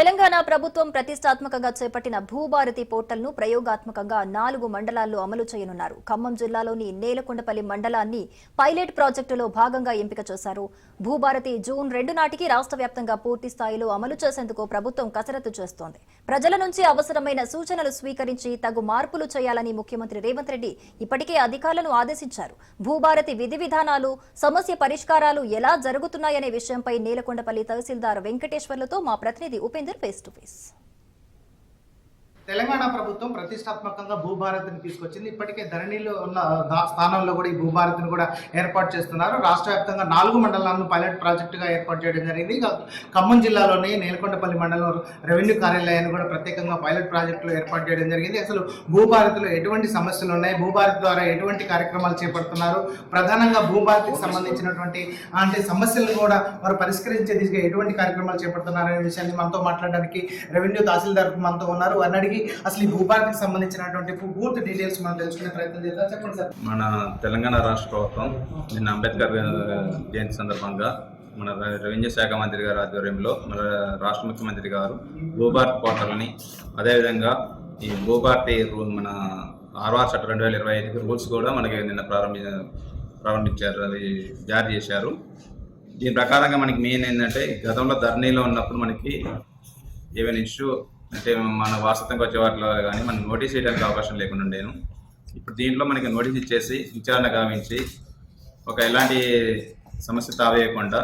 తెలంగాణ ప్రభుత్వం ప్రతిష్టాత్మకంగా చేపట్టిన భూభారతి పోర్టల్ను ప్రయోగాత్మకంగా 4 మండలాల్లో అమలు చేయనున్నారు. ఖమ్మం జిల్లాలోని నేలకొండపల్లి మండలాన్ని పైలట్ ప్రాజెక్టులో భాగంగా ఎంపిక చేశారు. భూభారతి జూన్ 2 నాటికి రాష్ట్ర వ్యాప్తంగా పూర్తి స్థాయిలో అమలు చేసేందుకు ప్రభుత్వం కసరత్తు చేస్తోంది. ప్రజల నుంచి అవసరమైన సూచనలు స్వీకరించి తగు మార్పులు చేయాలని ముఖ్యమంత్రి రేవంత్ రెడ్డి ఇప్పటికే అధికారులను ఆదేశించారు. భూభారతి విధి విధానాలు, సమస్య పరిష్కారాలు ఎలా జరుగుతున్నాయనే విషయంపై నేలకొండపల్లి తహసీల్దార్ వెంకటేశ్వర్లతో మా ప్రతినిధి Upender face to face. Telangana ప్రభుత్వం ప్రతిష్టాత్మకంగా భూభారతిని తీసుకొచ్చింది. ఇప్పటికే ధరణిలో ఉన్న స్థానాల్లో కూడా ఈ భూభారతిని కూడా ఏర్పాటు చేస్తున్నారు. రాష్ట్ర వ్యాప్తంగా 4 మండలాలను పైలట్ ప్రాజెక్టుగా ఏర్పాటు చేయడం జరిగింది. ఖమ్మం జిల్లాలోని నేలకొండపల్లి మండలం రెవెన్యూ కార్యాలయాన్ని కూడా ప్రత్యేకంగా పైలట్ ప్రాజెక్టులో ఏర్పాటు చేయడం జరిగింది. అసలు భూభారతిలో ఎటువంటి సమస్యలు ఉన్నాయి, భూభారతి ద్వారా ఎటువంటి కార్యక్రమాలు చేపడుతున్నారు, ప్రధానంగా భూభారతికి సంబంధించినటువంటి సమస్యలను కూడా వారు పరిష్కరించే దిశగా ఎటువంటి కార్యక్రమాలు చేపడుతున్నారు అనే విషయాన్ని మనతో మాట్లాడడానికి రెవెన్యూ తహసీల్దార్ మనతో ఉన్నారు. వారిని అసలు ఈ భూభారతికి సంబంధించినటువంటి పూర్తి డీటెయిల్స్ మనం తెలుసుకునే ప్రయత్నం చేద్దాం. చెప్పండి సార్. మన తెలంగాణ రాష్ట్ర ప్రభుత్వం నిన్న అంబేద్కర్ జయంతి సందర్భంగా మన రెవెన్యూ శాఖ మంత్రి గారి ఆధ్వర్యంలో మన రాష్ట్ర ముఖ్యమంత్రి గారు భూభారతి పోర్టల్ని, అదేవిధంగా ఈ భూభారతి మన ఆర్ఆర్ చట్టం 2025 రూల్స్ కూడా మనకి నిన్న ప్రారంభించారు, అది జారీ చేశారు. దీని ప్రకారంగా మనకి మెయిన్ ఏంటంటే, గతంలో ధరణిలో ఉన్నప్పుడు మనకి ఏమైనా ఇష్యూ అంటే మన వాస్తవంగా వచ్చే వాటిలో కానీ మనం నోటీస్ చేయడానికి అవకాశం లేకుండా ఉండేను. ఇప్పుడు దీంట్లో మనకి నోటీస్ ఇచ్చేసి విచారణ గావించి ఎలాంటి సమస్య తావేయకుండా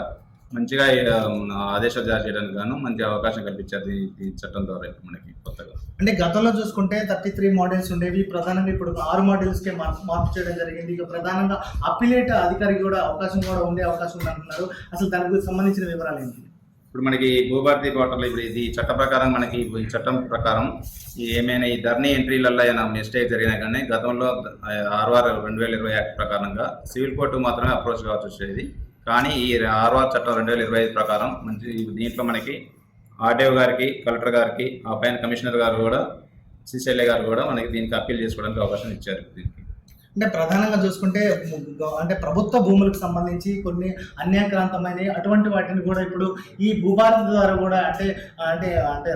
మంచిగా ఆదేశాలు జారీ చేయడానికి గాను మంచి అవకాశం కల్పించారు ఈ చట్టం ద్వారా. మనకి కొత్తగా అంటే గతంలో చూసుకుంటే 33 మోడల్స్ ఉండేవి, ప్రధానంగా ఇప్పుడు 6 మోడల్స్కే మార్పు చేయడం జరిగింది. ఇక ప్రధానంగా అప్పిలేట్ అధికారికి కూడా ఉండే అవకాశం ఉందంటున్నారు. అసలు దానికి సంబంధించిన వివరాలు ఏంటి? ఇప్పుడు మనకి భూభారతి పోర్టల్ ఇప్పుడు ఇది చట్ట ప్రకారం మనకి ఈ చట్టం ప్రకారం ఏమైనా ఈ ధరణి ఎంట్రీలలో అయినా మిస్టేక్ జరిగినా కానీ గతంలో ఆర్ఆర్ 2020 యాక్ట్ ప్రకారంగా సివిల్ కోర్టు మాత్రమే అప్రోచ్ కావచ్చు వచ్చేది. కానీ ఈ ఆర్ఆర్ చట్టం 2025 ప్రకారం దీంట్లో మనకి ఆర్డీఓ గారికి, కలెక్టర్ గారికి, ఆ పైన కమిషనర్ గారు కూడా, సిసిఎల్ఏ గారు కూడా మనకి దీనికి అప్పీల్ చేసుకోవడానికి అవకాశం ఇచ్చారు. దీనికి అంటే ప్రధానంగా చూసుకుంటే అంటే ప్రభుత్వ భూములకు సంబంధించి కొన్ని అన్యాక్రాంతమైన అటువంటి వాటిని కూడా ఇప్పుడు ఈ భూభారతి ద్వారా కూడా అంటే అంటే అంటే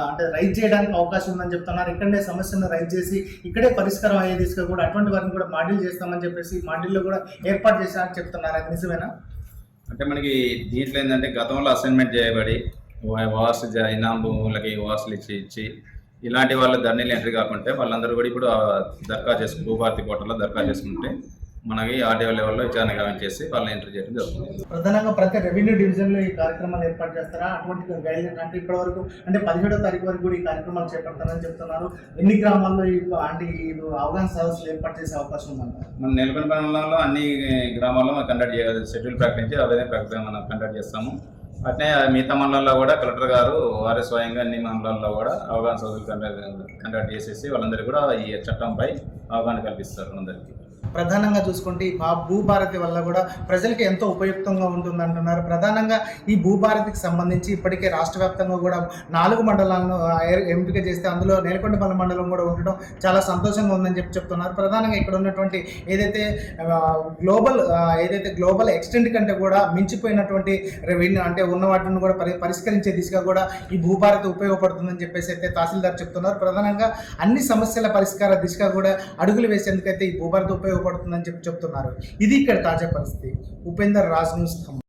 అంటే రైజ్ చేయడానికి అవకాశం ఉందని చెప్తున్నారు. ఇక్కడనే సమస్యను రైజ్ చేసి ఇక్కడే పరిష్కారం అయ్యే దిశగా కూడా అటువంటి వాటిని కూడా మాడ్యూల్ చేస్తామని చెప్పేసి మాడ్యూల్లో కూడా ఏర్పాటు చేస్తామని చెప్తున్నారు. అది నిజమేనా? అంటే మనకి దీంట్లో ఏంటంటే, గతంలో అసైన్మెంట్ చేయబడి వాసు ఇనాం భూములకి వాసులు ఇచ్చి ఇలాంటి వాళ్ళు ధరణిలో ఎంట్రీ కాకుంటే వాళ్ళందరూ కూడా ఇప్పుడు దరఖాస్తు భూభారతి పోర్టల్లో దరఖాస్తు చేసుకుంటే మనకి ఆర్డీఓ లెవెల్లో విచారణ గావించేసి వాళ్ళని ఎంట్రీ చేయడం జరుగుతుంది. ప్రధానంగా ప్రతి రెవెన్యూ డివిజన్లో ఈ కార్యక్రమాలు ఏర్పాటు చేస్తారా? అటువంటి గైడ్లైన్ అంటే ఇప్పటి వరకు అంటే 17వ తారీఖు వరకు కూడా ఈ కార్యక్రమాలు చేపడతారని చెప్తున్నారు. ఎన్ని గ్రామాల్లో అంటే అవగాహన సదస్సులు ఏర్పాటు చేసే అవకాశం ఉందంట? మన నెలకొండ మండలంలో అన్ని గ్రామాల్లో మనం కండక్ట్ చేయాలి, షెడ్యూల్ ప్రకటించి అదే ప్రకటన మనం కండక్ట్ చేస్తాము. అట్నే మిగతా మండలాల్లో కూడా కలెక్టర్ గారు వారే స్వయంగా అన్ని మండలాల్లో కూడా అవగాహన సదస్సులు కండక్ట్ చేసేసి వాళ్ళందరికీ కూడా ఈ చట్టంపై అవగాహన కల్పిస్తారు అందరికీ. ప్రధానంగా చూసుకుంటే ఈ భూభారతి వల్ల కూడా ప్రజలకి ఎంతో ఉపయుక్తంగా ఉంటుంది అంటున్నారు. ప్రధానంగా ఈ భూభారతికి సంబంధించి ఇప్పటికే రాష్ట్ర వ్యాప్తంగా కూడా 4 మండలాలను ఎంపిక చేస్తే అందులో నేలకొండపల్లి మండలం కూడా ఉండడం చాలా సంతోషంగా ఉందని చెప్తున్నారు. ప్రధానంగా ఇక్కడ ఉన్నటువంటి ఏదైతే గ్లోబల్ ఎక్స్టెంట్ కంటే కూడా మించిపోయినటువంటి రెవెన్యూ అంటే ఉన్న వాటిని కూడా పరిష్కరించే దిశగా కూడా ఈ భూభారతి ఉపయోగపడుతుందని చెప్పేసి అయితే తహసీల్దార్ చెప్తున్నారు. ప్రధానంగా అన్ని సమస్యల పరిష్కార దిశగా కూడా అడుగులు వేసేందుకైతే ఈ భూభారతి ఉపయోగపడుతుందని చెప్తున్నారు. ఇది ఇక్కడ తాజా పరిస్థితి. ఉపేందర్, రాజ్ న్యూస్.